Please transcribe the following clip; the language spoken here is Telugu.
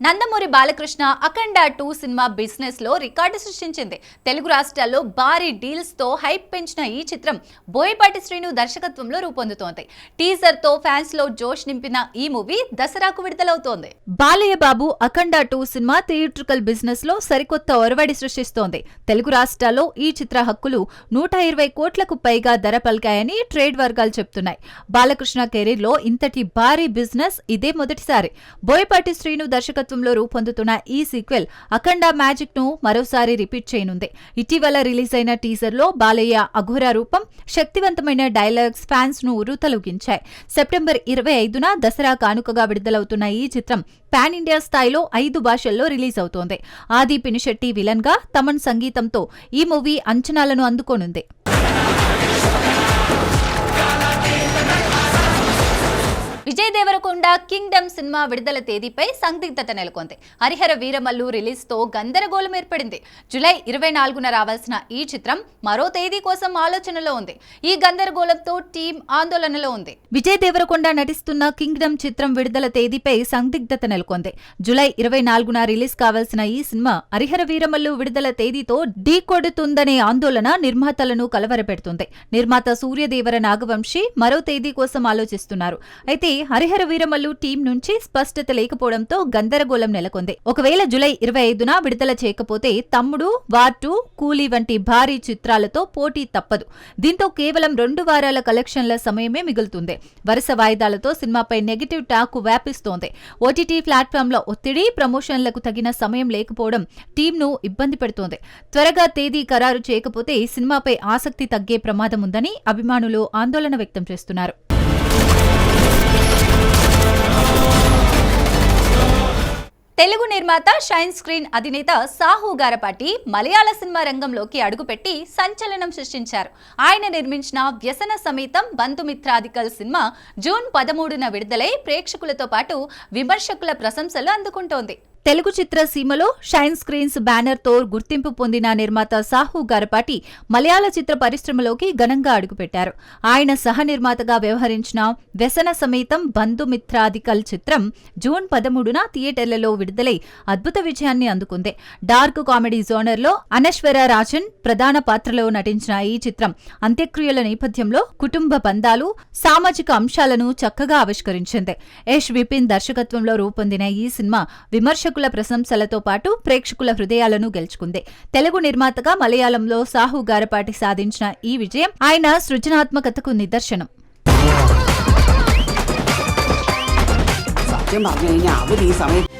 నందమూరి బాలకృష్ణ అఖండ 2 సినిమా బిజినెస్ లో రికార్డు సృష్టించింది. తెలుగు రాష్ట్రాల్లో భారీ డీల్స్ తో హైప్ పెంచిన ఈ చిత్రం బోయపాటి శ్రీను దర్శకత్వంలో రూపొందుతోంది. టీజర్ తో ఫ్యాన్స్ లో జోష్ నింపిన ఈ మూవీ దసరాకు విడుదలవుతోంది. బాలయ్య బాబు అఖండ 2 సినిమా థియేట్రికల్ బిజినెస్ లో సరికొత్త ఒరవడి సృష్టిస్తోంది. తెలుగు రాష్ట్రాల్లో ఈ చిత్ర హక్కులు 120 కోట్లకు పైగా ధర పలికాయని ట్రేడ్ వర్గాలు చెప్తున్నాయి. బాలకృష్ణ కెరీర్ లో ఇంతటి భారీ బిజినెస్ ఇదే మొదటిసారి. బోయపాటి శ్రీను దర్శకత్వంలో రూపొందుతున్న ఈ సీక్వెల్ అఖండ మ్యాజిక్ ను మరోసారి రిపీట్ చేయనుంది. ఇటీవల రిలీజ్ అయిన టీజర్ లో బాలయ్య అఘోర రూపం, శక్తివంతమైన డైలాగ్స్ ఫ్యాన్స్ ను ఉర్రూతలూగించాయి. సెప్టెంబర్ 25న దసరా కానుకగా విడుదలవుతున్న ఈ చిత్రం పాన్ ఇండియా స్థాయిలో 5 భాషల్లో రిలీజ్ అవుతోంది. ఆది పినిశెట్టి విలన్ గా, తమన్ సంగీతంతో ఈ మూవీ అంచనాలను అందుకోనుంది. విజయ్ దేవరకొండ కింగ్డమ్ సినిమా విడుదల తేదీపై సందిగ్ధత నెలకొంది. హరిహర వీరమల్లు రిలీజ్ తో గందరగోళం ఏర్పడింది. జూలై 24న రావాల్సిన ఈ చిత్రం మరో తేదీ కోసం ఆలోచనలో ఉంది. ఈ గందరగోళంతో టీం ఆందోళనలో ఉంది. విజయ్ దేవరకొండ నటిస్తున్న కింగ్డమ్ చిత్రం విడుదల తేదీపై సందిగ్ధత నెలకొంది. జూలై 24న రిలీజ్ కావాల్సిన ఈ సినిమా హరిహర వీరమల్లు విడుదల తేదీతో ఢీకొడుతుందనే ఆందోళన నిర్మాతలను కలవరపెడుతుంది. నిర్మాత సూర్యదేవర నాగవంశీ మరో తేదీ కోసం ఆలోచిస్తున్నారు. అయితే హరిహర వీరమల్లు టీం నుంచి స్పష్టత లేకపోవడంతో గందరగోళం నెలకొంది. ఒకవేళ జూలై 25న విడుదల చేయకపోతే తమ్ముడు, వార్ 2, కూలీ వంటి భారీ చిత్రాలతో పోటీ తప్పదు. దీంతో కేవలం 2 వారాల కలెక్షన్ల సమయమే మిగులుతుంది. వరుస వాయిదాలతో సినిమాపై నెగటివ్ టాక్ వ్యాపిస్తోంది. ఓటీటీ ప్లాట్ఫామ్ల ఒత్తిడి, ప్రమోషన్లకు తగిన సమయం లేకపోవడం టీంను ఇబ్బంది పెడుతోంది. త్వరగా తేదీ ఖరారు చేయకపోతే సినిమాపై ఆసక్తి తగ్గే ప్రమాదం ఉందని అభిమానులు ఆందోళన వ్యక్తం చేస్తున్నారు. తెలుగు నిర్మాత షైన్ స్క్రీన్ అధినేత సాహు గారపాటి మలయాళ సినిమా రంగంలోకి అడుగుపెట్టి సంచలనం సృష్టించారు. ఆయన నిర్మించిన వ్యసన సమేతం బంధుమిత్రాదికల్ సినిమా జూన్ 13న విడుదలై ప్రేక్షకులతో పాటు విమర్శకుల ప్రశంసలు అందుకుంటోంది. తెలుగు చిత్ర సీమలో షైన్ స్క్రీన్స్ బ్యానర్ తో గుర్తింపు పొందిన నిర్మాత సాహు గారపాటి మలయాళ చిత్ర పరిశ్రమలోకి ఘనంగా అడుగుపెట్టారు. ఆయన సహ నిర్మాతగా వ్యవహరించిన వ్యసన సమేతం బంధుమిత్రాదికల్ చిత్రం జూన్ 13న థియేటర్లలో విడుదలై అద్భుత విజయాన్ని అందుకుంది. డార్క్ కామెడీ జోనర్లో అనశ్వర రాజన్ ప్రధాన పాత్రలో నటించిన ఈ చిత్రం అంత్యక్రియల నేపథ్యంలో కుటుంబ బంధాలు, సామాజిక అంశాలను చక్కగా ఆవిష్కరించింది. యష్ విపిన్ దర్శకత్వంలో రూపొందిన ఈ సినిమా విమర్శకుల ప్రశంసలతో పాటు ప్రేక్షకుల హృదయాలను గెలుచుకుంది. తెలుగు నిర్మాతగా మలయాళంలో సాహు గారపాటి సాధించిన ఈ విజయం ఆయన సృజనాత్మకతకు నిదర్శనం. సత్యం പറഞ്ഞു കഴിഞ്ഞാൽ അവർ ഈ സമയത്ത്